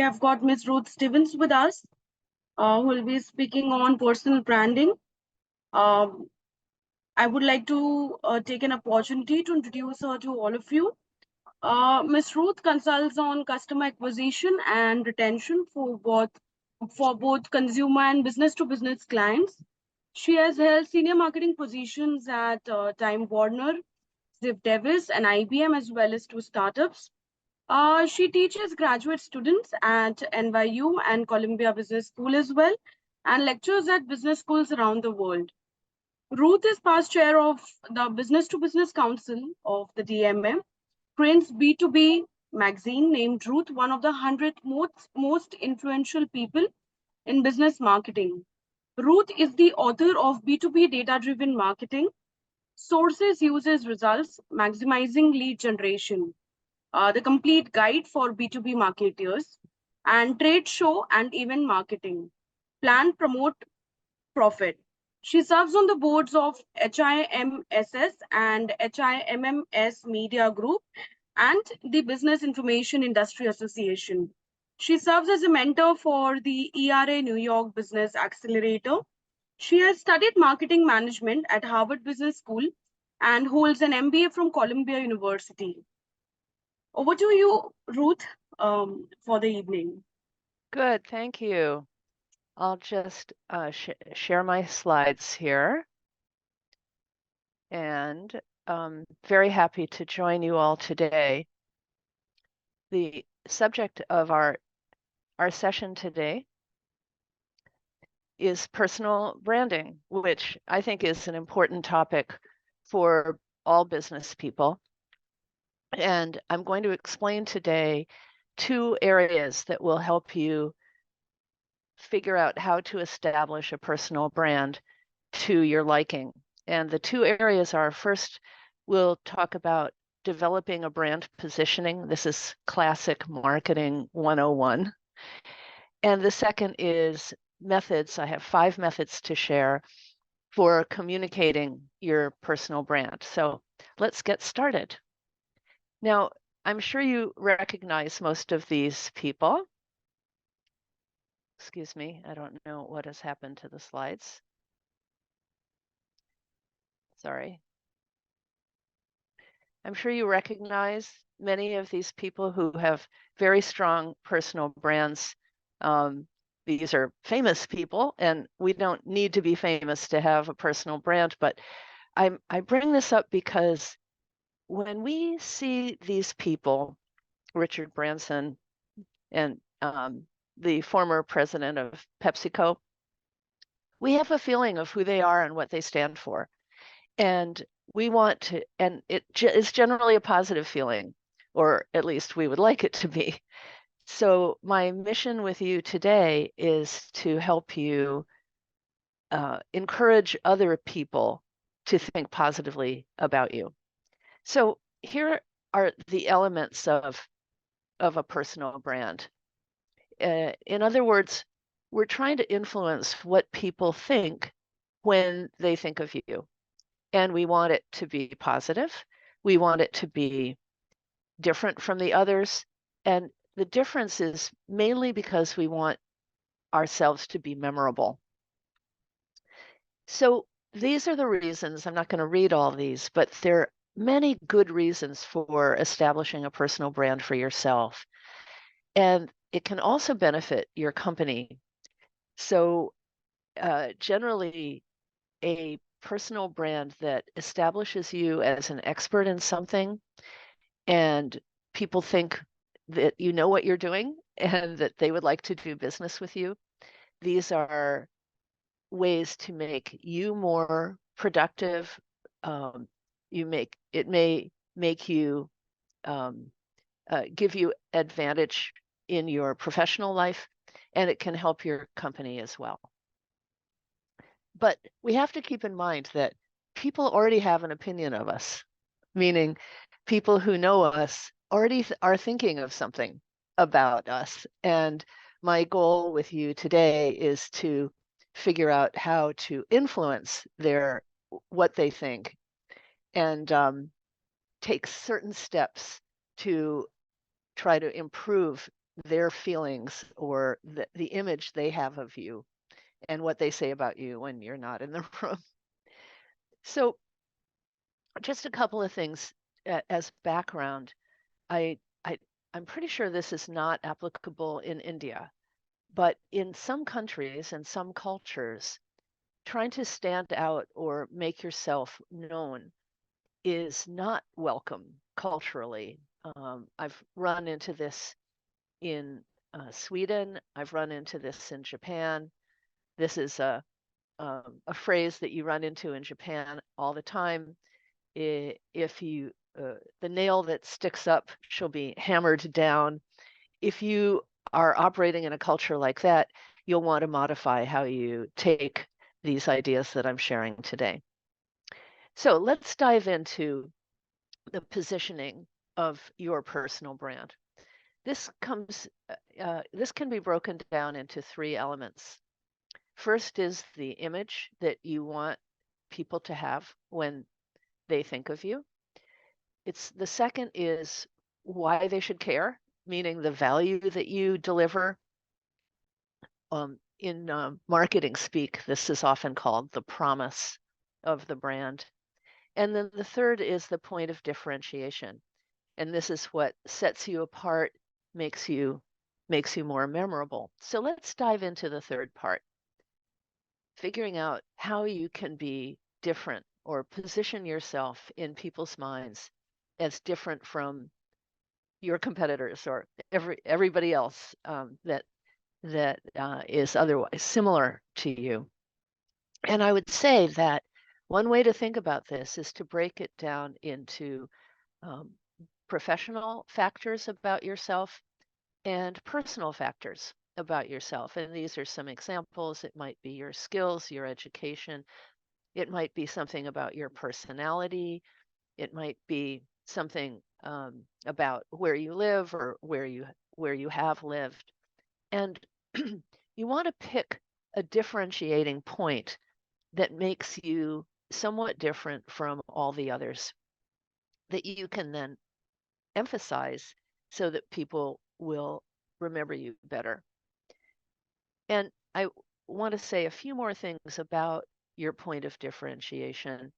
have got Ms. Ruth Stevens with us, who will be speaking on personal branding. Um, I would like to take an opportunity to introduce her to all of you. Ms. Ruth consults on customer acquisition and retention for both consumer and business-to-business clients. She has held senior marketing positions at Time Warner, Ziff Davis, and IBM, as well as two startups. She teaches graduate students at NYU and Columbia Business School as well, and lectures at business schools around the world. Ruth is past chair of the Business to Business Council of the DMM, Crane's B2B magazine named Ruth one of the 100 most influential people in business marketing. Ruth is the author of B2B Data-Driven Marketing, Sources Uses Results, Maximizing Lead Generation, the complete guide for B2B marketers, and trade show and event marketing, plan, promote, profit. She serves on the boards of HIMSS and HIMMS Media Group and the Business Information Industry Association. She serves as a mentor for the ERA New York Business Accelerator. She has studied marketing management at Harvard Business School and holds an MBA from Columbia University. Over to you, Ruth, for the evening. Good, thank you. I'll just share my slides here. And very happy to join you all today. The subject of our session today is personal branding, which I think is an important topic for all business people. And I'm going to explain today two areas that will help you figure out how to establish a personal brand to your liking. And the two areas are, first, we'll talk about developing a brand positioning. This is classic marketing 101. And the second is methods. I have 5 methods to share for communicating your personal brand. So let's get started. Now, I'm sure you recognize most of these people. Excuse me, I don't know what has happened to the slides. Sorry. I'm sure you recognize many of these people who have very strong personal brands. These are famous people, and we don't need to be famous to have a personal brand, but I bring this up because when we see these people, Richard Branson and the former president of PepsiCo, we have a feeling of who they are and what they stand for. And we want to, and it is generally a positive feeling, or at least we would like it to be. So my mission with you today is to help you encourage other people to think positively about you. So here are the elements of a personal brand. In other words, we're trying to influence what people think when they think of you. And we want it to be positive. We want it to be different from the others. And the difference is mainly because we want ourselves to be memorable. So these are the reasons. I'm not going to read all these, but there are many good reasons for establishing a personal brand for yourself. And it can also benefit your company. So generally, a personal brand that establishes you as an expert in something, and people think that you know what you're doing and that they would like to do business with you. These are ways to make you more productive. It may make you give you advantage in your professional life, and it can help your company as well. But we have to keep in mind that people already have an opinion of us, meaning people who know us already are thinking of something about us. And my goal with you today is to figure out how to influence what they think and take certain steps to try to improve their feelings or the image they have of you and what they say about you when you're not in the room. So, just a couple of things as background. I, I I'm pretty sure this is not applicable in India, but in some countries and some cultures, trying to stand out or make yourself known is not welcome culturally. I've run into this in Sweden. I've run into this in Japan. This is a phrase that you run into in Japan all the time. If you the nail that sticks up shall be hammered down. If you are operating in a culture like that, you'll want to modify how you take these ideas that I'm sharing today. So let's dive into the positioning of your personal brand. This can be broken down into three elements. First is the image that you want people to have when they think of you. The second is why they should care, meaning the value that you deliver. In marketing speak, this is often called the promise of the brand. And then the third is the point of differentiation. And this is what sets you apart, makes you more memorable. So let's dive into the third part, figuring out how you can be different or position yourself in people's minds as different from your competitors or everybody else that is otherwise similar to you. And I would say that one way to think about this is to break it down into um, professional factors about yourself and personal factors about yourself. And these are some examples. It might be your skills, your education. It might be something about your personality. It might be something about where you live or where you have lived. And you want to pick a differentiating point that makes you somewhat different from all the others that you can then emphasize so that people will remember you better. And I want to say a few more things about your point of differentiation.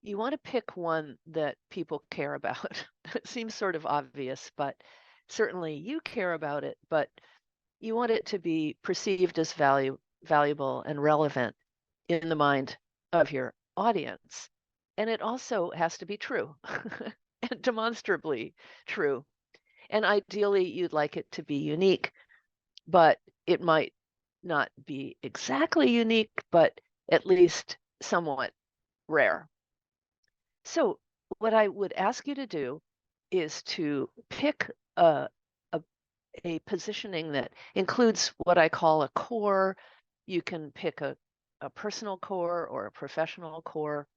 You want to pick one that people care about. It seems sort of obvious, but certainly you care about it, but you want it to be perceived as valuable and relevant in the mind of your audience. And it also has to be true and demonstrably true. And ideally, you'd like it to be unique, but it might not be exactly unique, but at least somewhat rare. So, what I would ask you to do is to pick a, a positioning that includes what I call a core. You can pick a personal core or a professional core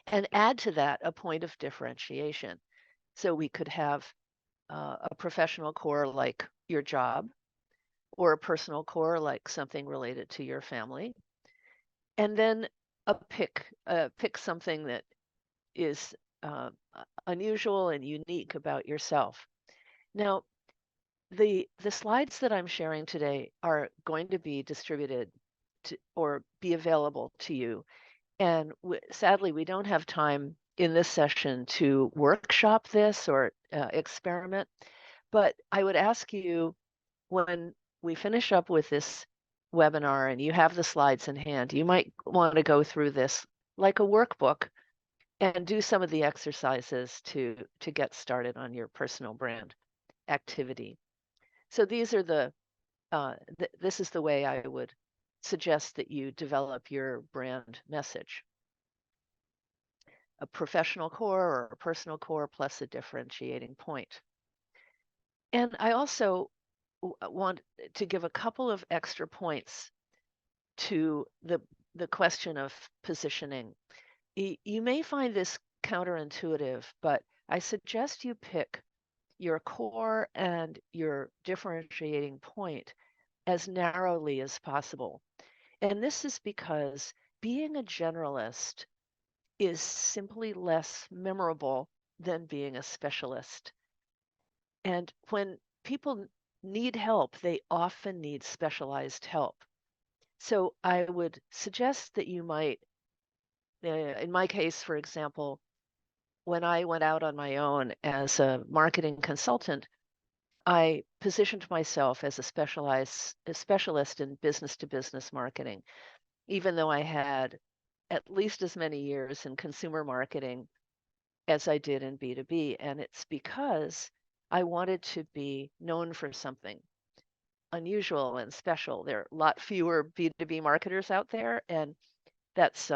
and add to that a point of differentiation. So we could have a professional core like your job, or a personal core like something related to your family, and then pick something that is unusual and unique about yourself. Now, the slides that I'm sharing today are going to be distributed or be available to you. And sadly, we don't have time in this session to workshop this or experiment. But I would ask you, when we finish up with this webinar and you have the slides in hand, you might want to go through this like a workbook and do some of the exercises to get started on your personal brand activity. So these are this is the way I would suggest that you develop your brand message. A professional core or a personal core plus a differentiating point. And I also want to give a couple of extra points to the question of positioning. You may find this counterintuitive, but I suggest you pick your core and your differentiating point as narrowly as possible. And this is because being a generalist is simply less memorable than being a specialist. And when people need help, they often need specialized help. So I would suggest that you might, in my case, for example, when I went out on my own as a marketing consultant, I positioned myself as a specialist in business to business marketing, even though I had at least as many years in consumer marketing as I did in B2B. And it's because I wanted to be known for something unusual and special. There are a lot fewer B2B marketers out there, and that's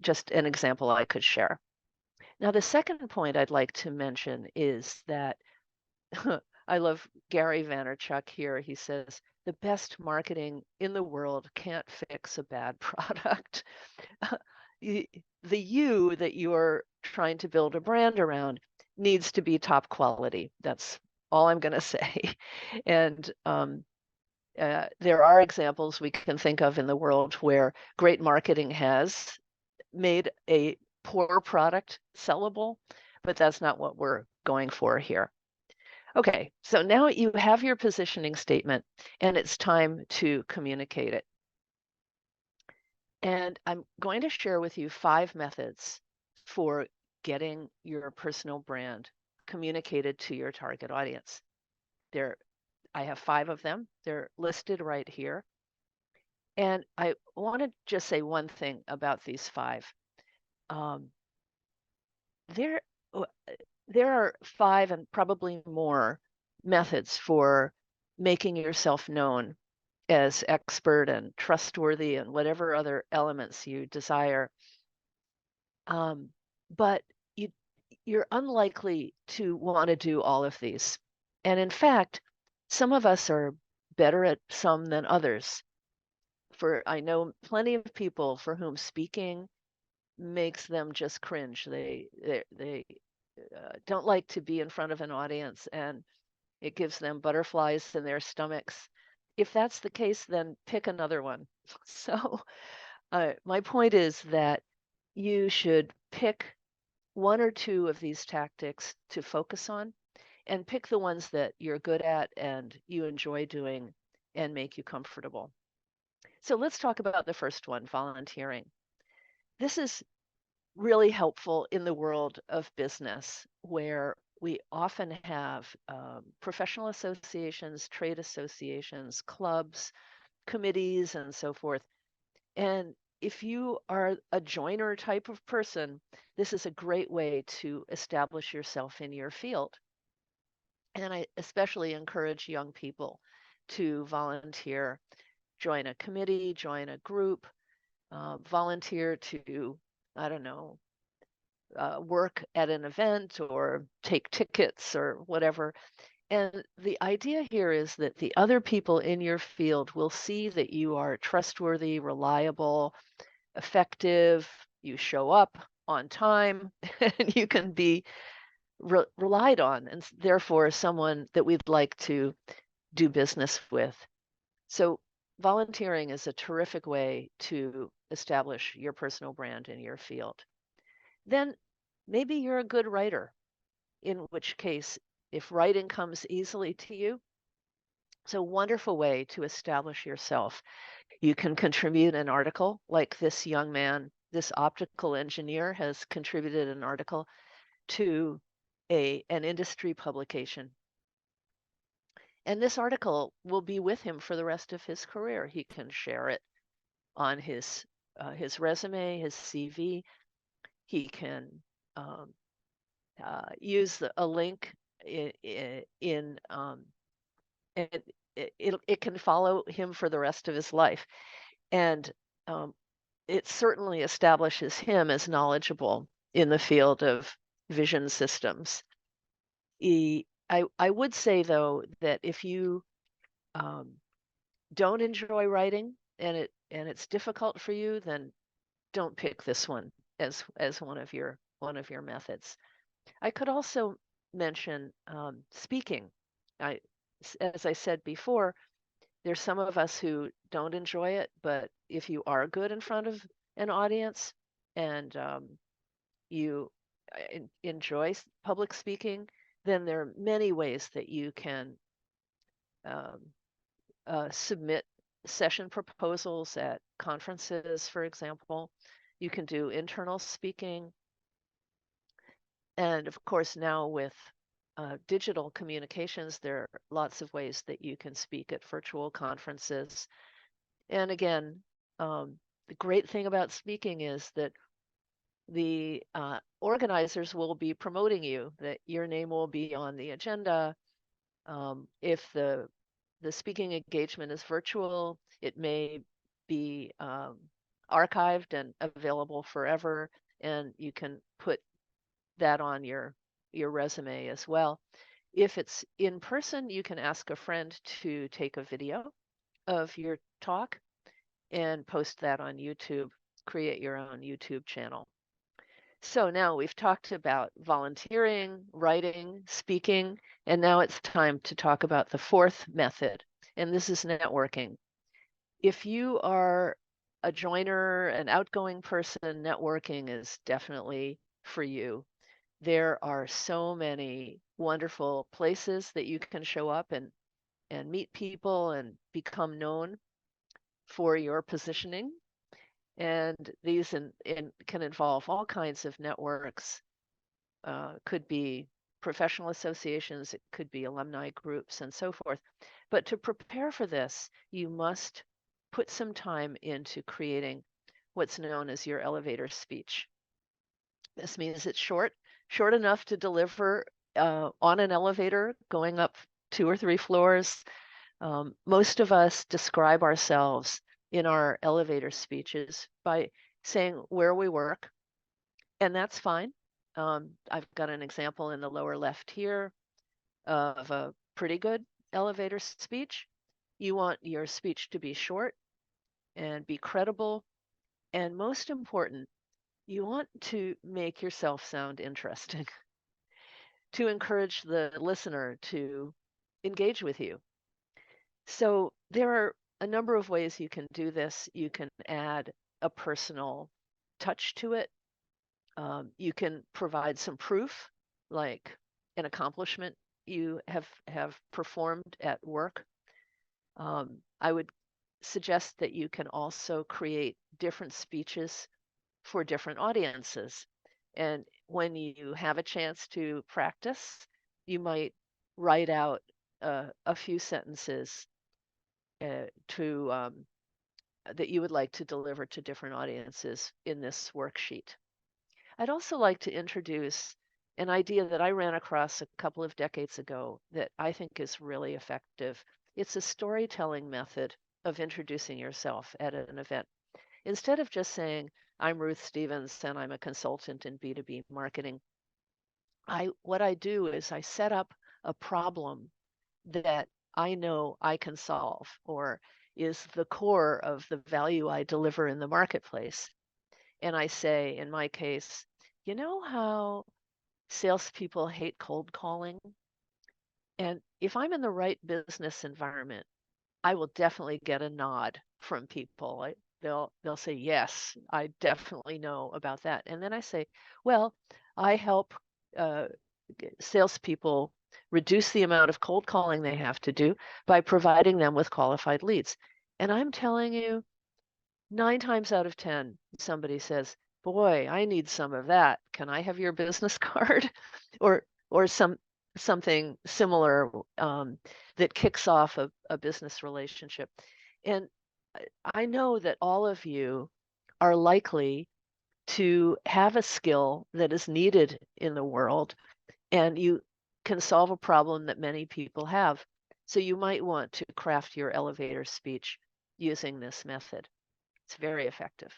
just an example I could share. Now, the second point I'd like to mention is that I love Gary Vaynerchuk here. He says, the best marketing in the world can't fix a bad product. The you that you're trying to build a brand around needs to be top quality. That's all I'm going to say. And there are examples we can think of in the world where great marketing has made a poor product sellable, but that's not what we're going for here. Okay, so now you have your positioning statement and it's time to communicate it. And I'm going to share with you 5 methods for getting your personal brand communicated to your target audience. I have 5 of them. They're listed right here. And I want to just say one thing about these 5. Um, there, there are 5 and probably more methods for making yourself known as expert and trustworthy and whatever other elements you desire. But you're unlikely to want to do all of these. And in fact, some of us are better at some than others. I know plenty of people for whom speaking makes them just cringe. They don't like to be in front of an audience, and it gives them butterflies in their stomachs. If that's the case, then pick another one. So my point is that you should pick 1 or 2 of these tactics to focus on and pick the ones that you're good at and you enjoy doing and make you comfortable. So let's talk about the first one, volunteering. This is really helpful in the world of business where we often have professional associations, trade associations, clubs, committees, and so forth. And if you are a joiner type of person, this is a great way to establish yourself in your field. And I especially encourage young people to volunteer, join a committee, join a group, volunteer to, I don't know, work at an event or take tickets or whatever. And the idea here is that the other people in your field will see that you are trustworthy, reliable, effective, you show up on time, and you can be relied on, and therefore someone that we'd like to do business with. So volunteering is a terrific way to establish your personal brand in your field. Then maybe you're a good writer, in which case, if writing comes easily to you, it's a wonderful way to establish yourself. You can contribute an article like this young man, this optical engineer has contributed an article to an industry publication. And this article will be with him for the rest of his career. He can share it on his resume, his CV. He can use a link in and it can follow him for the rest of his life. And it certainly establishes him as knowledgeable in the field of vision systems. I would say, though, that if you don't enjoy writing and it's difficult for you, then don't pick this one as one of your methods. I could also mention speaking. As I said before, there's some of us who don't enjoy it, but if you are good in front of an audience and you enjoy public speaking, then there are many ways that you can submit session proposals at conferences, for example. You can do internal speaking. And of course, now with digital communications, there are lots of ways that you can speak at virtual conferences. And again, the great thing about speaking is that the organizers will be promoting you, that your name will be on the agenda. If the speaking engagement is virtual, it may be archived and available forever, and you can put that on your resume as well. If it's in person, you can ask a friend to take a video of your talk and post that on YouTube, create your own YouTube channel. So now we've talked about volunteering, writing, speaking, and now it's time to talk about the fourth method, and this is networking. If you are a joiner, an outgoing person, networking is definitely for you. There are so many wonderful places that you can show up and meet people and become known for your positioning. And these can involve all kinds of networks. Could be professional associations, it could be alumni groups, and so forth. But to prepare for this, you must put some time into creating what's known as your elevator speech. This means it's short enough to deliver on an elevator going up 2 or 3 floors. Most of us describe ourselves in our elevator speeches by saying where we work, and that's fine. I've got an example in the lower left here of a pretty good elevator speech. You want your speech to be short and be credible, and most important, you want to make yourself sound interesting to encourage the listener to engage with you. So there are a number of ways you can do this. You can add a personal touch to it. You can provide some proof, like an accomplishment you have performed at work. I would suggest that you can also create different speeches for different audiences. And when you have a chance to practice, you might write out a few sentences to that you would like to deliver to different audiences in this worksheet. I'd also like to introduce an idea that I ran across a couple of decades ago that I think is really effective. It's a storytelling method of introducing yourself at an event. Instead of just saying, I'm Ruth Stevens and I'm a consultant in B2B marketing, what I do is I set up a problem that I know I can solve or is the core of the value I deliver in the marketplace. And I say, in my case, you know how salespeople hate cold calling? And if I'm in the right business environment, I will definitely get a nod from people. They'll say, yes, I definitely know about that. And then I say, well, I help uh, salespeople reduce the amount of cold calling they have to do by providing them with qualified leads. And I'm telling you, 9 times out of 10, somebody says, boy, I need some of that. Can I have your business card? or or something similar that kicks off a business relationship. And I know that all of you are likely to have a skill that is needed in the world, and you can solve a problem that many people have. So you might want to craft your elevator speech using this method. It's very effective.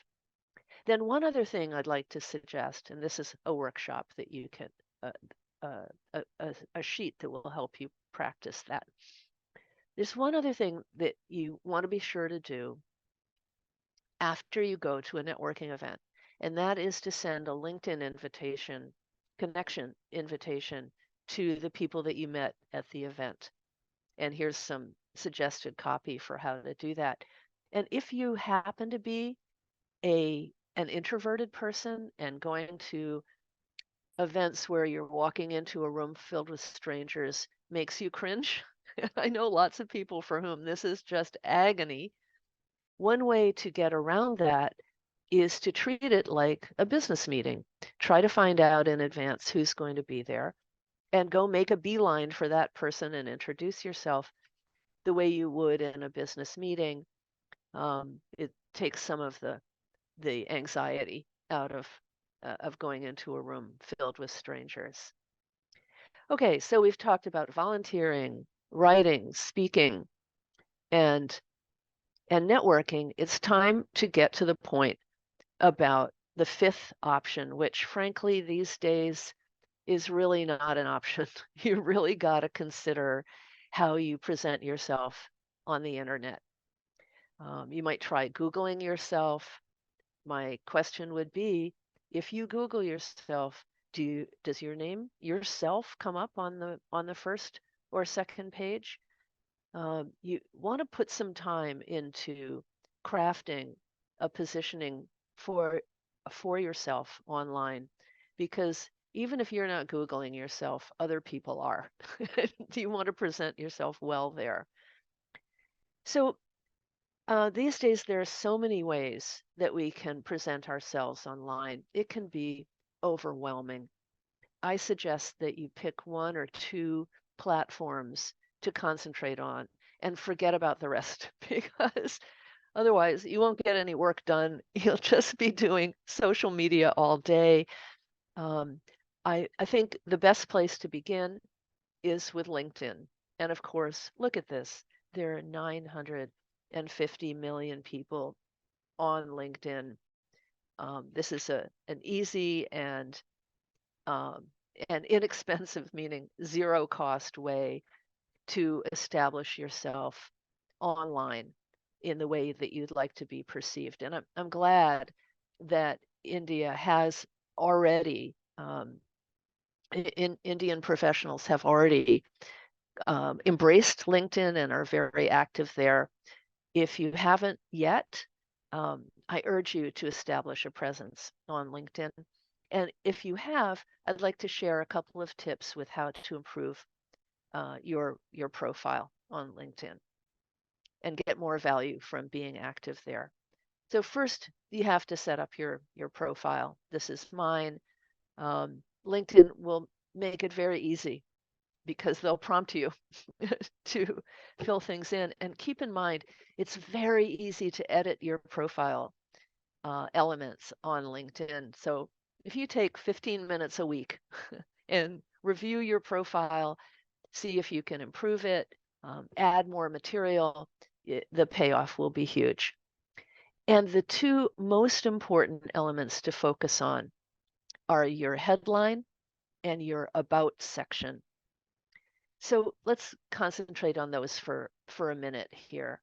Then one other thing I'd like to suggest, and this is a workshop that you can, a sheet that will help you practice that. There's one other thing that you want to be sure to do after you go to a networking event, and that is to send a LinkedIn invitation, connection invitation to the people that you met at the event. And here's some suggested copy for how to do that. And if you happen to be an introverted person and going to events where you're walking into a room filled with strangers makes you cringe, I know lots of people for whom this is just agony. One way to get around that is to treat it like a business meeting. Try to find out in advance who's going to be there and go make a beeline for that person and introduce yourself the way you would in a business meeting. It takes some of the anxiety out of going into a room filled with strangers. Okay, so we've talked about volunteering, writing, speaking, and networking. It's time to get to the point about the fifth option, which frankly these days is really not an option. You really got to consider how you present yourself on the internet. You might try Googling yourself. My question would be, if you Google yourself, does your name yourself come up on the first or second page? You want to put some time into crafting a positioning for yourself online, because even if you're not Googling yourself, other people are. You want to present yourself well there. So these days, there are so many ways that we can present ourselves online. It can be overwhelming. I suggest that you pick one or two platforms to concentrate on and forget about the rest because otherwise you won't get any work done. You'll just be doing social media all day. I think the best place to begin is with LinkedIn. And of course, look at this. There are 950 million people on LinkedIn. This is an easy um, and inexpensive, meaning zero cost way to establish yourself online in the way that you'd like to be perceived. And I'm glad that India has already, Indian professionals have already embraced LinkedIn and are very active there. If you haven't yet, I urge you to establish a presence on LinkedIn. And if you have, I'd like to share a couple of tips with how to improve your profile on LinkedIn and get more value from being active there. So first, you have to set up your profile. This is mine. LinkedIn will make it very easy because they'll prompt you to fill things in. And keep in mind, it's very easy to edit your profile elements on LinkedIn. So if you take 15 minutes a week and review your profile, see if you can improve it, add more material, the payoff will be huge. And the two most important elements to focus on are your headline and your about section. So let's concentrate on those for a minute here.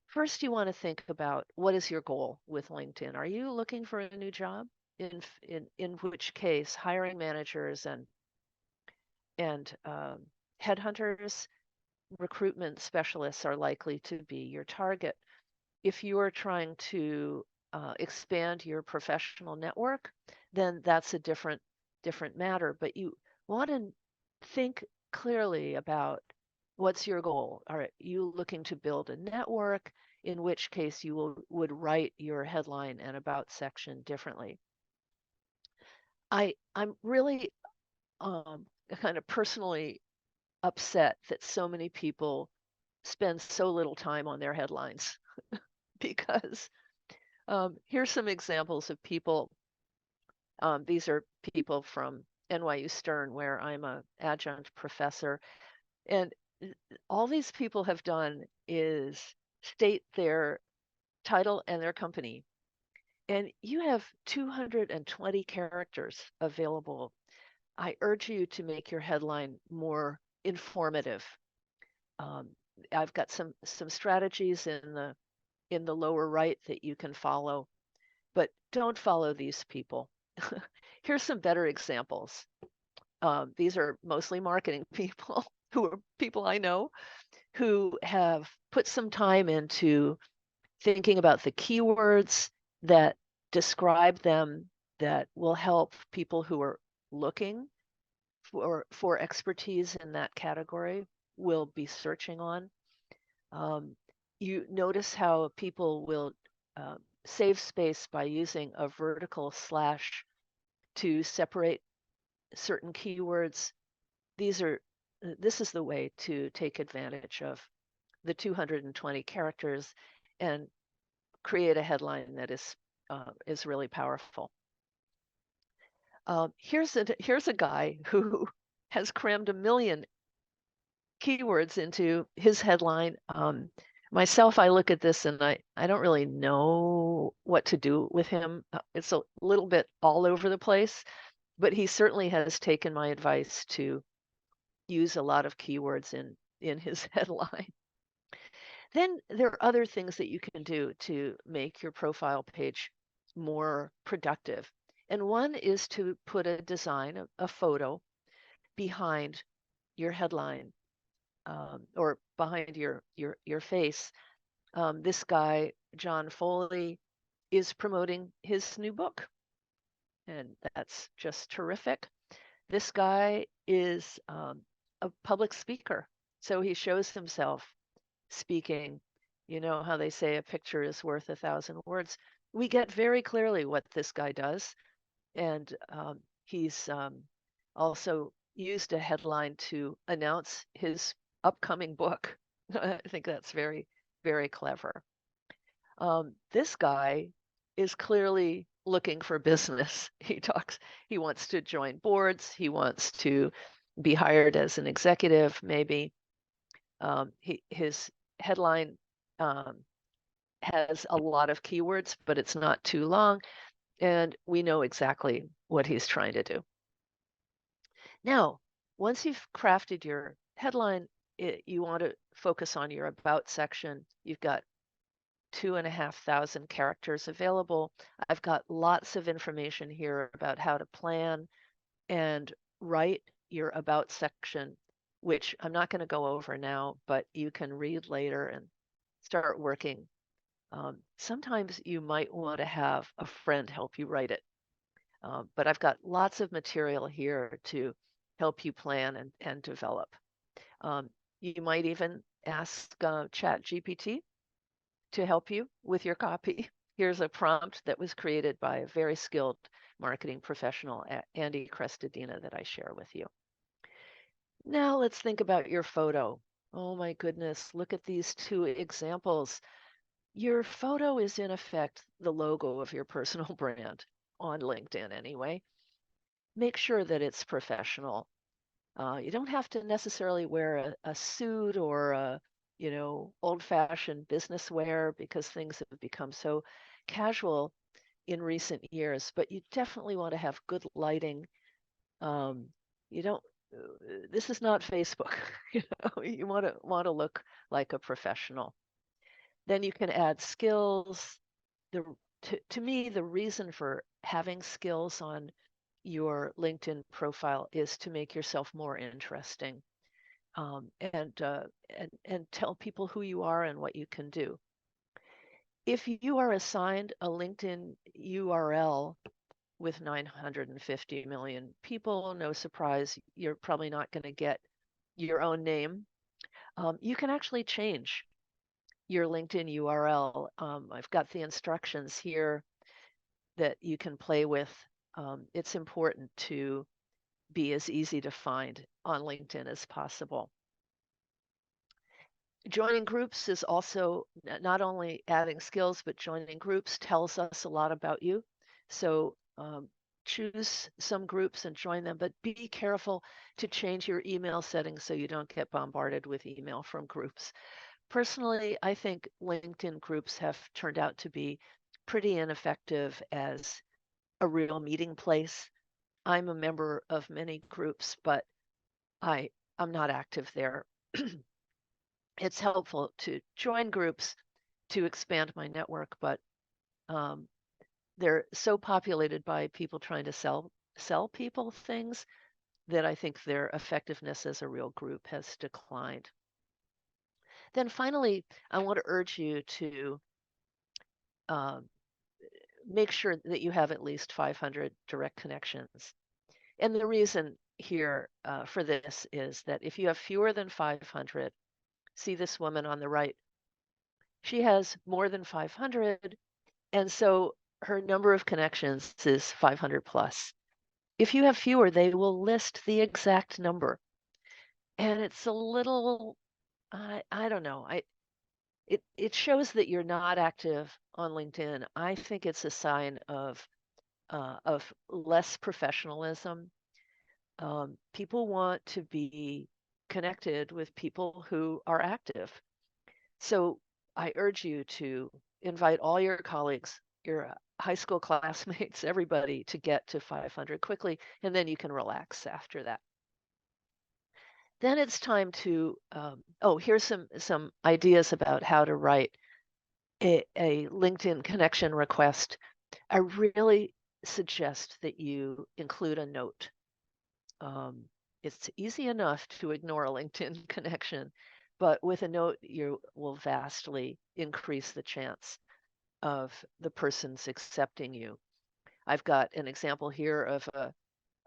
First, you want to think about what is your goal with LinkedIn? Are you looking for a new job? In which case, hiring managers and headhunters, recruitment specialists are likely to be your target. If you are trying to expand your professional network, then that's a different matter. But you want to think clearly about what's your goal. Are you looking to build a network? In which case would write your headline and about section differently. I'm really kind of personally upset that so many people spend so little time on their headlines because here's some examples of people. These are people from NYU Stern, where I'm an adjunct professor. And all these people have done is state their title and their company. And you have 220 characters available. I urge you to make your headline more informative. Um, I've got some strategies in the lower right that you can follow, but don't follow these people. Here's some better examples. These are mostly marketing people who are people I know who have put some time into thinking about the keywords that describe them that will help people who are looking for expertise in that category. will be searching on. You notice how people will save space by using a vertical slash to separate certain keywords. This is the way to take advantage of the 220 characters and create a headline that is really powerful. Here's a guy who has crammed 1 million keywords into his headline. Myself, I look at this and I don't really know what to do with him. It's a little bit all over the place, but he certainly has taken my advice to use a lot of keywords in his headline. Then there are other things that you can do to make your profile page more productive. And one is to put a design, a photo behind your headline, or behind your face. This guy, John Foley, is promoting his new book, and that's just terrific. This guy is a public speaker, so he shows himself speaking. You know how they say a picture is worth 1,000 words. We get very clearly what this guy does, and he's also used a headline to announce his upcoming book. I think that's very, very clever. This guy is clearly looking for business. He wants to join boards, he wants to be hired as an executive, maybe. His headline has a lot of keywords, but it's not too long, and we know exactly what he's trying to do. Now, once you've crafted your headline, you want to focus on your about section. You've got 2,500 characters available. I've got lots of information here about how to plan and write your about section, which I'm not going to go over now, but you can read later and start working. Sometimes you might want to have a friend help you write it. But I've got lots of material here to help you plan and develop. You might even ask ChatGPT to help you with your copy. Here's a prompt that was created by a very skilled marketing professional, Andy Crestadina, that I share with you. Now let's think about your photo. Oh my goodness, look at these two examples. Your photo is in effect the logo of your personal brand on LinkedIn anyway. Make sure that it's professional. You don't have to necessarily wear a suit or old-fashioned business wear because things have become so casual in recent years, but you definitely want to have good lighting. You don't. This is not Facebook. You want to look like a professional. Then you can add skills. To me, the reason for having skills on your LinkedIn profile is to make yourself more interesting, and tell people who you are and what you can do. If you are assigned a LinkedIn URL with 950 million people, no surprise, you're probably not going to get your own name. You can actually change your LinkedIn URL. I've got the instructions here that you can play with. It's important to be as easy to find on LinkedIn as possible. Joining groups is also not only adding skills, but joining groups tells us a lot about you. So choose some groups and join them, but be careful to change your email settings so you don't get bombarded with email from groups. Personally, I think LinkedIn groups have turned out to be pretty ineffective as a real meeting place. I'm a member of many groups, but I'm not active there. It's helpful to join groups to expand my network, but they're so populated by people trying to sell people things that I think their effectiveness as a real group has declined. Then finally, I want to urge you to make sure that you have at least 500 direct connections. And the reason here for this is that if you have fewer than 500, see this woman on the right, she has more than 500, and so her number of connections is 500 plus. If you have fewer, they will list the exact number. And it's a little, I don't know. It shows that you're not active on LinkedIn. I think it's a sign of less professionalism. People want to be connected with people who are active. So I urge you to invite all your colleagues, your high school classmates, everybody to get to 500 quickly, and then you can relax after that. Then it's time to, here's some ideas about how to write a LinkedIn connection request. I really suggest that you include a note. It's easy enough to ignore a LinkedIn connection, but with a note, you will vastly increase the chance of the person's accepting you. I've got an example here of a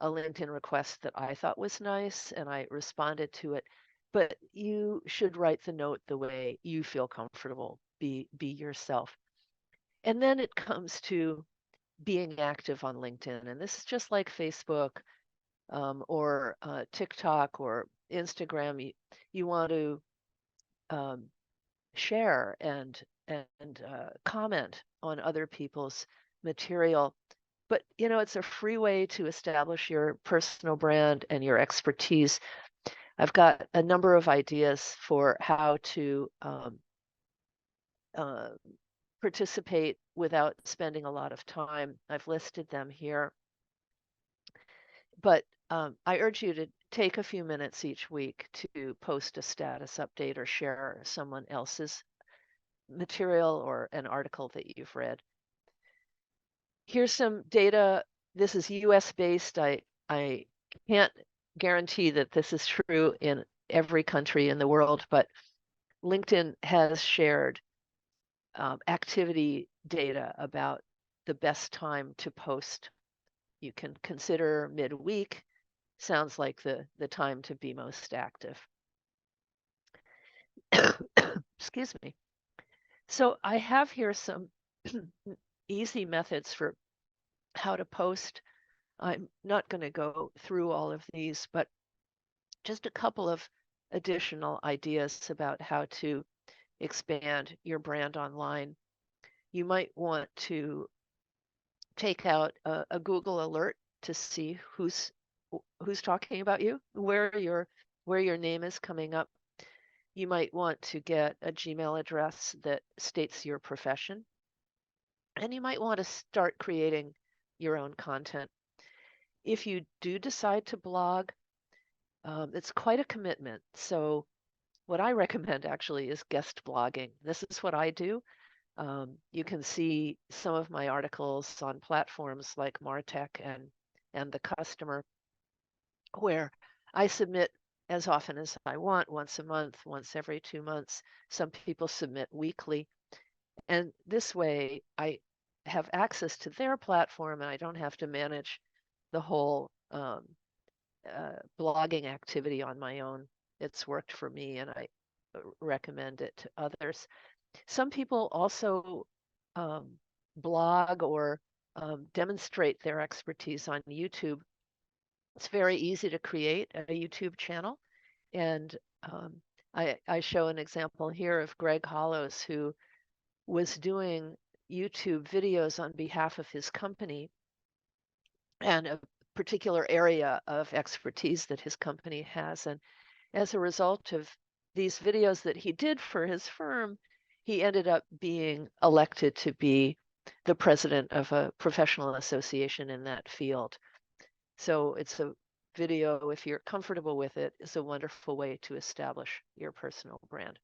LinkedIn request that I thought was nice, and I responded to it. But you should write the note the way you feel comfortable. Be yourself. And then it comes to being active on LinkedIn, and this is just like Facebook or TikTok or Instagram. You want to um, share and comment on other people's material. But it's a free way to establish your personal brand and your expertise. I've got a number of ideas for how to uh, participate without spending a lot of time. I've listed them here. But I urge you to take a few minutes each week to post a status update or share someone else's material or an article that you've read. Here's some data. This is US based. I can't guarantee that this is true in every country in the world, but LinkedIn has shared activity data about the best time to post. You can consider midweek. Sounds like the time to be most active. Excuse me. So I have here some easy methods for how to post. I'm not going to go through all of these, but just a couple of additional ideas about how to expand your brand online. You might want to take out a Google alert to see who's talking about you, where your name is coming up. You might want to get a Gmail address that states your profession. And you might want to start creating your own content. If you do decide to blog, it's quite a commitment. So what I recommend actually is guest blogging. This is what I do. You can see some of my articles on platforms like Martech and The Customer, where I submit as often as I want, once a month, once every 2 months. Some people submit weekly. And this way I have access to their platform and I don't have to manage the whole blogging activity on my own. It's worked for me and I recommend it to others. Some people also blog or demonstrate their expertise on YouTube. It's very easy to create a YouTube channel. And I show an example here of Greg Hollows, who was doing YouTube videos on behalf of his company and a particular area of expertise that his company has. And as a result of these videos that he did for his firm, he ended up being elected to be the president of a professional association in that field. So it's a video, if you're comfortable with it, is a wonderful way to establish your personal brand.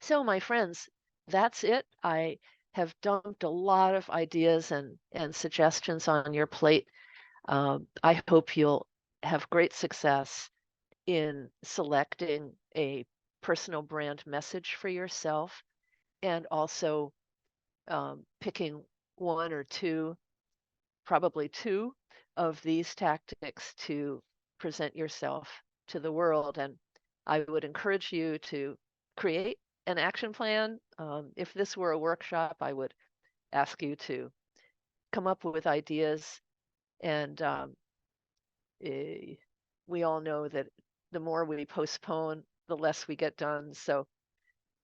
So my friends, that's it. I have dumped a lot of ideas and suggestions on your plate. I hope you'll have great success in selecting a personal brand message for yourself and also picking one or two, probably two, of these tactics to present yourself to the world. And I would encourage you to create an action plan. If this were a workshop, I would ask you to come up with ideas. And we all know that the more we postpone, the less we get done. So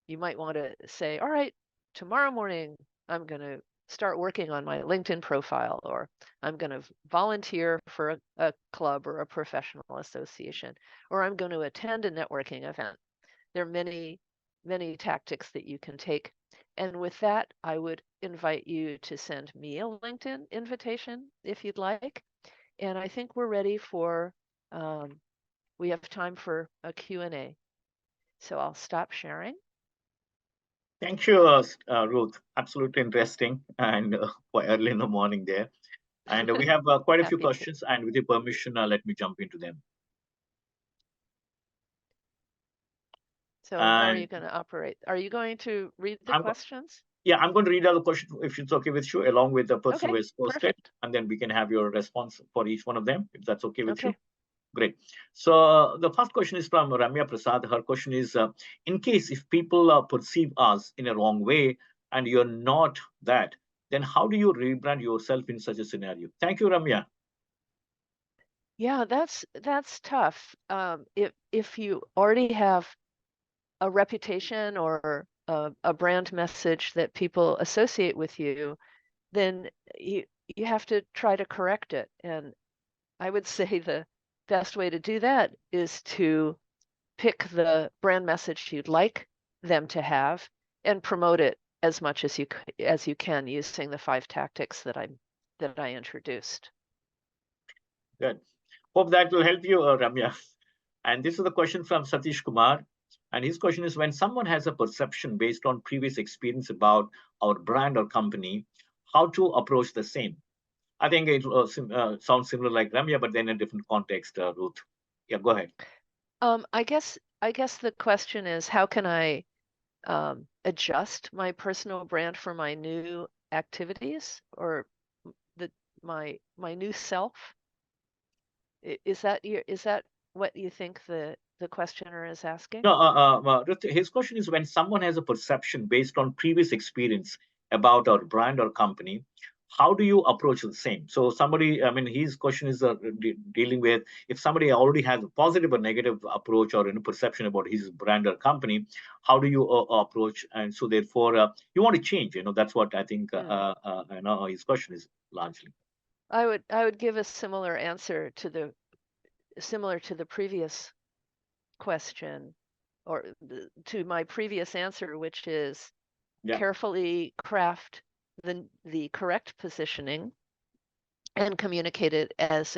you might want to say, all right, tomorrow morning, I'm going to start working on my LinkedIn profile, or I'm going to volunteer for a club or a professional association, or I'm going to attend a networking event. There are many, many tactics that you can take. And with that, I would invite you to send me a LinkedIn invitation if you'd like. And I think we're ready for, we have time for a Q&A. So I'll stop sharing. Thank you, Ruth. Absolutely interesting and quite early in the morning there. And we have quite a few Happy to. questions. And with your permission, let me jump into them. So how are you And going to operate? Are you going to read the I'm, questions? yeah, I'm going to read out the question if it's okay with you, along with the person who Okay, has posted, perfect. and then we can have your response for each one of them, if that's okay with you. Okay. Great. So the first question is from Ramya Prasad. Her question is, in case if people perceive us in a wrong way and you're not that, then how do you rebrand yourself in such a scenario? Thank you, Ramya. Yeah, that's tough. If you already have a reputation or a brand message that people associate with you, then you have to try to correct it. And I would say the best way to do that is to pick the brand message you'd like them to have and promote it as much as you can using the 5 tactics that I introduced. Good. Hope that will help you, Ramya. And this is the question from Satish Kumar. And his question is, when someone has a perception based on previous experience about our brand or company, how to approach the same? I think it sounds similar like Ramya, but then in a different context, Ruth. Yeah, go ahead. I guess the question is, how can I adjust my personal brand for my new activities or my new self? Is that what you think the questioner is asking? No, Ruth, his question is, when someone has a perception based on previous experience about our brand or company, how do you approach the same? So somebody, I mean, his question is dealing with if somebody already has a positive or negative approach or perception about his brand or company, how do you approach? And so therefore, you want to change. That's what I think. His question is largely. I would give a similar answer to the previous question, or to my previous answer, which is Yeah. carefully craft the correct positioning and communicate it as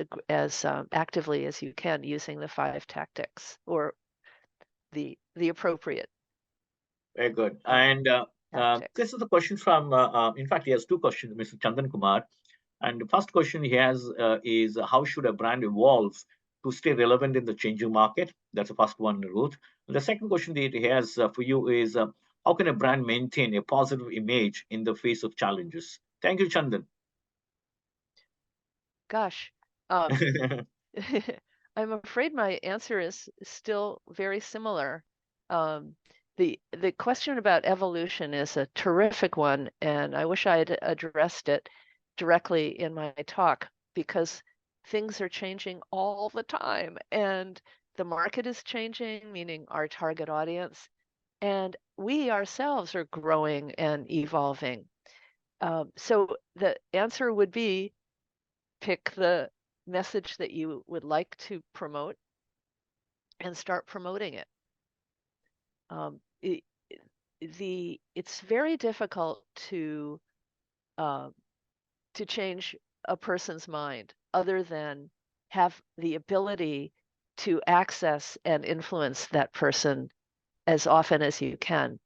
actively as you can using the 5 tactics or the appropriate Very good. And tactics. this is the question from, in fact, he has two questions, Mr. Chandan Kumar. And the first question he has is, how should a brand evolve to stay relevant in the changing market? That's the first one, Ruth. And the second question that he has for you is, how can a brand maintain a positive image in the face of challenges? Thank you, Chandan. Gosh, um, I'm afraid my answer is still very similar. The question about evolution is a terrific one, and I wish I had addressed it directly in my talk, because things are changing all the time, and the market is changing, meaning our target audience, and we ourselves are growing and evolving. So the answer would be, pick the message that you would like to promote and start promoting it. It's very difficult to change a person's mind other than have the ability to access and influence that person as often as you can.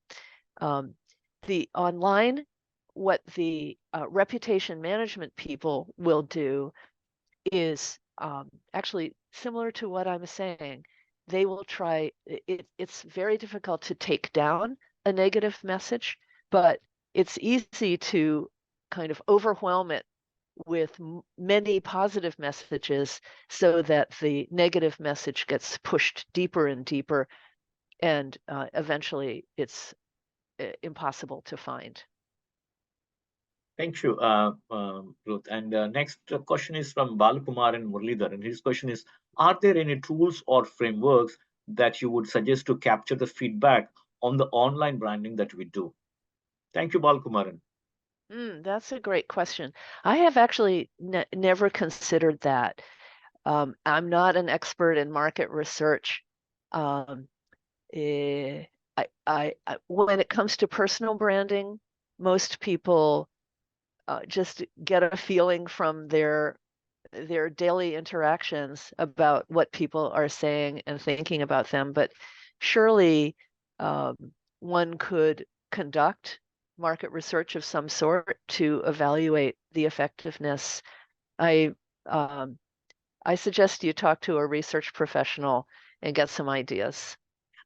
The online, what the reputation management people will do is actually similar to what I'm saying. They will try, it's very difficult to take down a negative message, but it's easy to kind of overwhelm it with many positive messages so that the negative message gets pushed deeper and deeper, and eventually it's impossible to find. Thank you, Ruth. And next question is from Balakumar and Muralidhar. And his question is, are there any tools or frameworks that you would suggest to capture the feedback on the online branding that we do? Thank you, Balakumaran. That's a great question. I have actually never considered that. I'm not an expert in market research. Um, when it comes to personal branding, most people just get a feeling from their daily interactions about what people are saying and thinking about them. But surely one could conduct market research of some sort to evaluate the effectiveness. I suggest you talk to a research professional and get some ideas.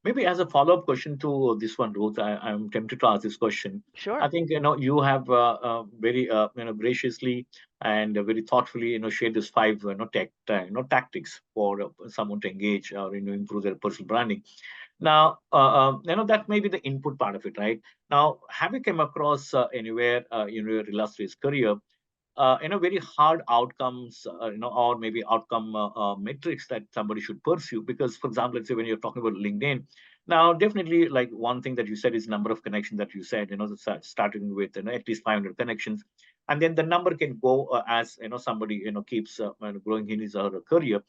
Maybe as a follow-up question to this one, Ruth, I'm tempted to ask this question. Sure. I think you have very graciously and very thoughtfully shared this 5 tactics for someone to engage or improve their personal branding. Now that may be the input part of it, right? Now, have you come across anywhere in your illustrious career very hard outcomes, or maybe outcome metrics that somebody should pursue? Because, for example, let's say when you're talking about LinkedIn, now definitely like one thing that you said is number of connections that you said, starting with at least 500 connections, and then the number can go as somebody keeps growing in his or her career.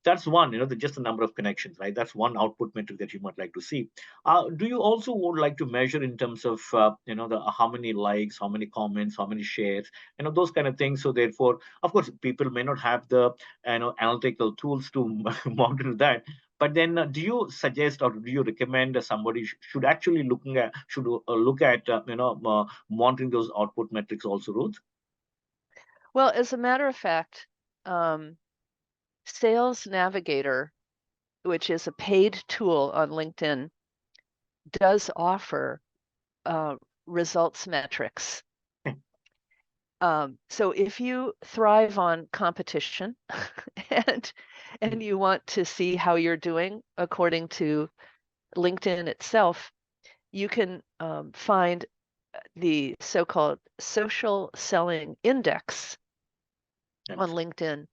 That's one, just the number of connections, right? That's one output metric that you might like to see. Do you also would like to measure in terms of the how many likes, how many comments, how many shares, those kind of things? So therefore, of course, people may not have the analytical tools to monitor that. But then, do you suggest or do you recommend somebody should actually look at monitoring those output metrics also, Ruth? Well, as a matter of fact, Sales Navigator, which is a paid tool on LinkedIn, does offer results metrics. So if you thrive on competition and you want to see how you're doing according to LinkedIn itself, you can find the so-called social selling index on LinkedIn,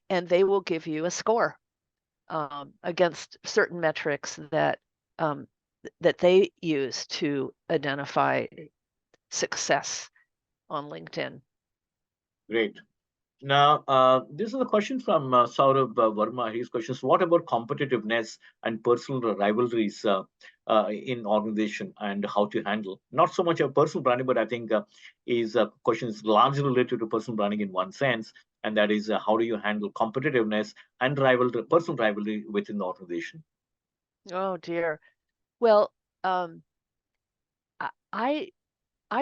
and they will give you a score against certain metrics that they use to identify success on LinkedIn. Great. Now, this is a question from Saurabh Verma. His question is, what about competitiveness and personal rivalries in organization and how to handle? Not so much of personal branding, but I think his question is largely related to personal branding in one sense, and that is how do you handle competitiveness and personal rivalry within the organization? Oh dear. Well, I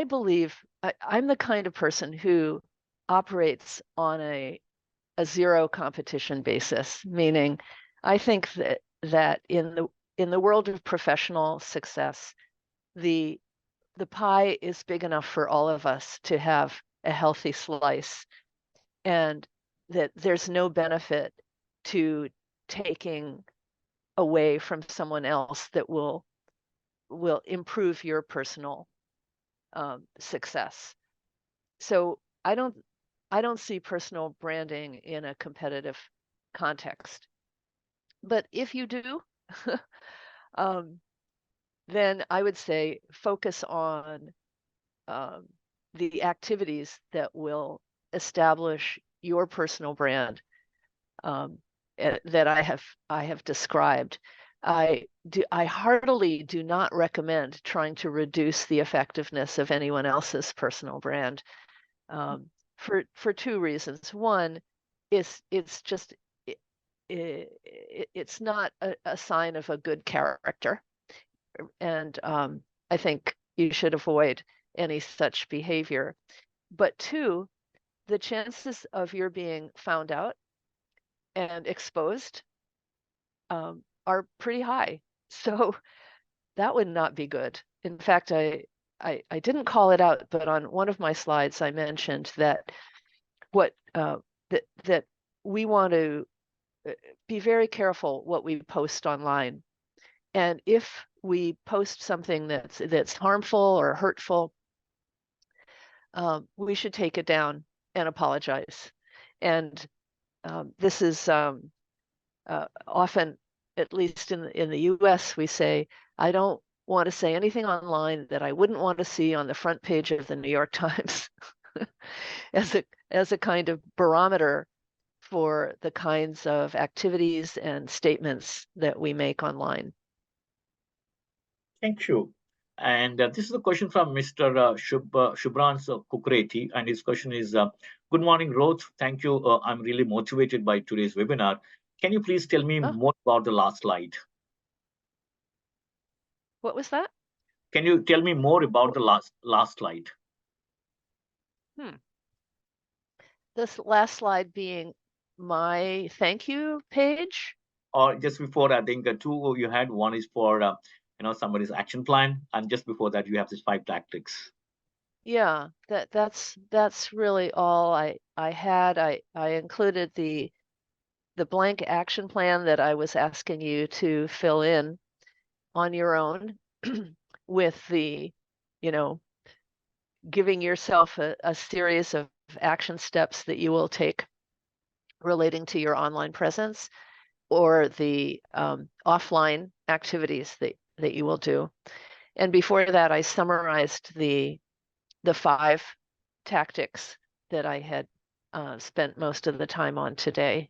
believe I'm the kind of person who operates on a zero competition basis, meaning I think that in the world of professional success, the pie is big enough for all of us to have a healthy slice, and that there's no benefit to taking away from someone else that will improve your personal success. So I don't see personal branding in a competitive context. But if you do, then I would say focus on the activities that will establish your personal brand that I have described. I heartily do not recommend trying to reduce the effectiveness of anyone else's personal brand for two reasons. One is it's not a sign of a good character, and I think you should avoid any such behavior. But two, the chances of your being found out and exposed are pretty high. So that would not be good. In fact, I didn't call it out, but on one of my slides, I mentioned that what that we want to be very careful what we post online. And if we post something that's harmful or hurtful, we should take it down and apologize. And this is often, at least in the US, we say, I don't want to say anything online that I wouldn't want to see on the front page of the New York Times as a kind of barometer for the kinds of activities and statements that we make online. Thank you. And this is a question from Mr. Shubrans Kukreti, and his question is, good morning, Ruth. Thank you. I'm really motivated by today's webinar. Can you please tell me more about the last slide? What was that? Can you tell me more about the last slide? This last slide being my thank you page? Or just before, I think two you had. One is for somebody's action plan, and just before that you have these 5 tactics. Yeah, that's really all I had. I included the blank action plan that I was asking you to fill in on your own with the, giving yourself a series of action steps that you will take relating to your online presence, or the offline activities that you will do. And before that, I summarized the 5 tactics that I had spent most of the time on today.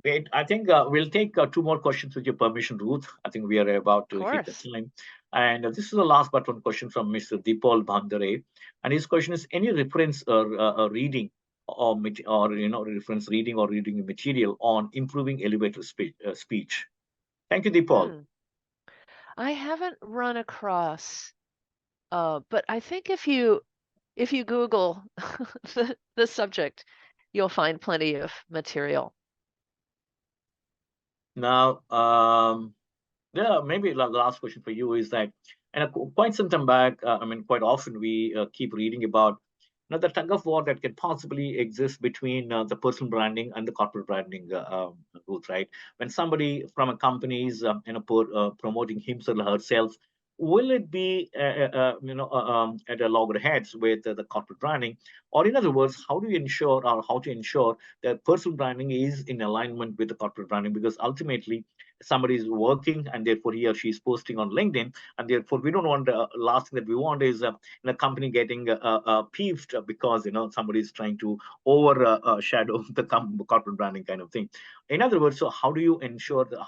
Great. I think we'll take 2 more questions with your permission, Ruth. I think we are about to hit the time. And this is the last but one question from Mr. Deepal Bhandare. And his question is, any reference or reading or reference reading or reading material on improving elevator speech? Thank you, Deepal. I haven't run across, but I think if you Google the subject, you'll find plenty of material. Now, yeah, maybe the last question for you is that, and quite some time back, quite often we keep reading about the tug of war that can possibly exist between the personal branding and the corporate branding route, right? When somebody from a company is promoting himself or herself, will it be at a loggerheads with the corporate branding? Or in other words, how to ensure that personal branding is in alignment with the corporate branding? Because ultimately somebody is working and therefore he or she is posting on LinkedIn, and therefore we don't want last thing that we want is a company getting peeved because somebody is trying to overshadow the corporate branding kind of thing. In other words, so how do you ensure that,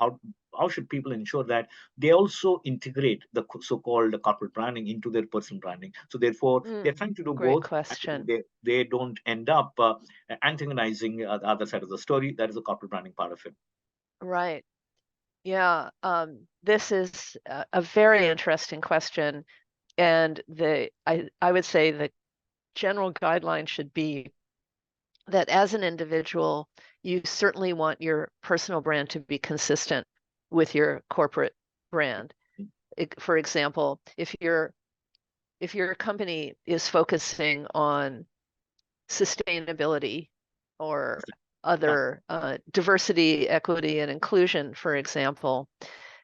how should people ensure that they also integrate the so-called corporate branding into their personal branding? So therefore, they're trying to do Great both. question. They don't end up antagonizing the other side of the story. That is the corporate branding part of it. Right. Yeah. This is a very interesting question, and I would say the general guideline should be that as an individual, you certainly want your personal brand to be consistent with your corporate brand. For example, if your company is focusing on sustainability or other diversity, equity, and inclusion, for example,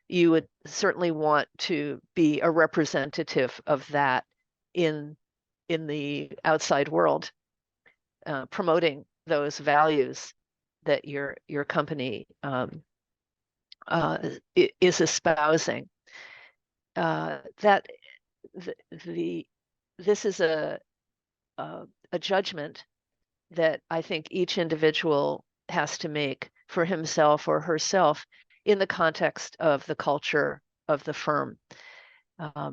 you would certainly want to be a representative of that in the outside world, promoting those values that your company is espousing. This is a judgment that I think each individual has to make for himself or herself in the context of the culture of the firm.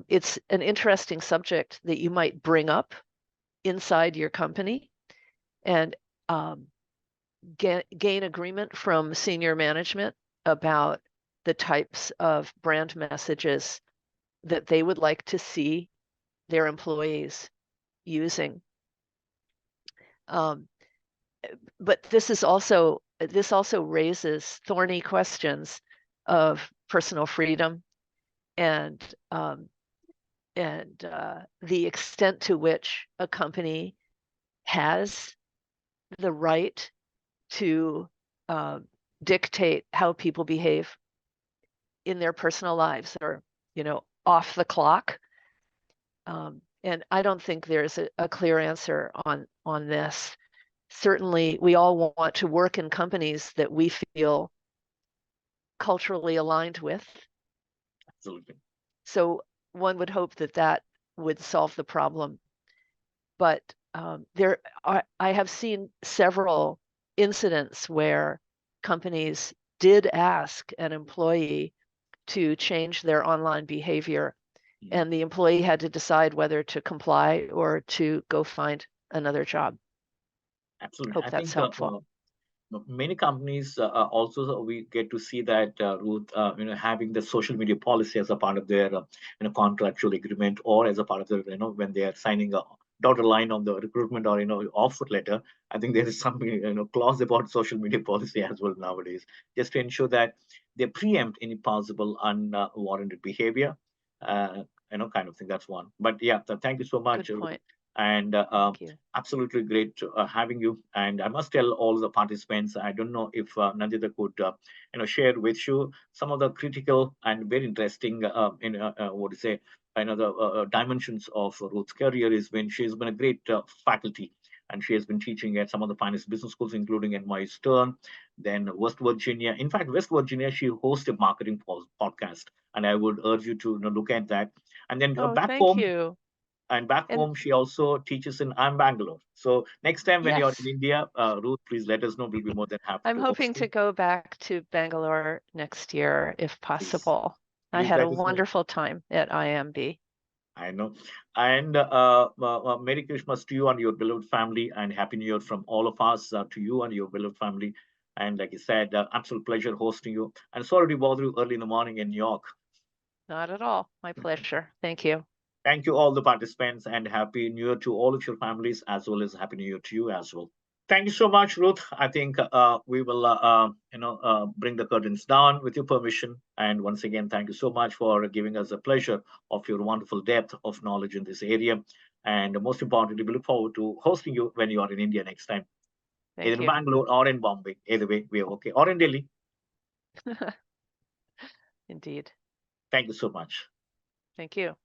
It's an interesting subject that you might bring up inside your company and gain agreement from senior management about the types of brand messages that they would like to see their employees using. But this also raises thorny questions of personal freedom and the extent to which a company has the right to dictate how people behave in their personal lives or, off the clock. And I don't think there's a clear answer on this. Certainly, we all want to work in companies that we feel culturally aligned with. Absolutely. So one would hope that would solve the problem. But I have seen several incidents where companies did ask an employee to change their online behavior, and the employee had to decide whether to comply or to go find another job. Absolutely. Hope I that's think helpful. many companies also we get to see that Ruth, having the social media policy as a part of their contractual agreement, or as a part of the when they are signing a dotted line on the recruitment or offer letter. I think there is something clause about social media policy as well nowadays, just to ensure that they preempt any possible unwarranted behavior. Kind of thing. That's one. But yeah, thank you so much. Good point. And Thank you. absolutely great having you. And I must tell all the participants, I don't know if Nandita could share with you some of the critical and very interesting what to say the dimensions of Ruth's career is when she's been a great faculty, and she has been teaching at some of the finest business schools, including NY Stern, then West Virginia. In fact, West Virginia, she hosts a marketing podcast, and I would urge you to look at that. And then back Thank home, you. and back And home, she also teaches in Bangalore. So next time when you're yes, in India, Ruth, please let us know. We'll be more than happy I'm to host hoping you. to go back to Bangalore next year if Please, possible. I please had a let us know. wonderful time at IMB. I know. And Merry Christmas to you and your beloved family, and Happy New Year from all of us to you and your beloved family. And like I said, absolute pleasure hosting you. And sorry to bother you early in the morning in New York. Not at all. My pleasure. Thank you. Thank you, all the participants, and Happy New Year to all of your families, as well as Happy New Year to you as well. Thank you so much, Ruth. I think we will, bring the curtains down with your permission. And once again, thank you so much for giving us the pleasure of your wonderful depth of knowledge in this area. And most importantly, we look forward to hosting you when you are in India next time, either Thank in you. Bangalore or in Bombay. Either way, we are okay. Or in Delhi. Indeed. Thank you so much. Thank you.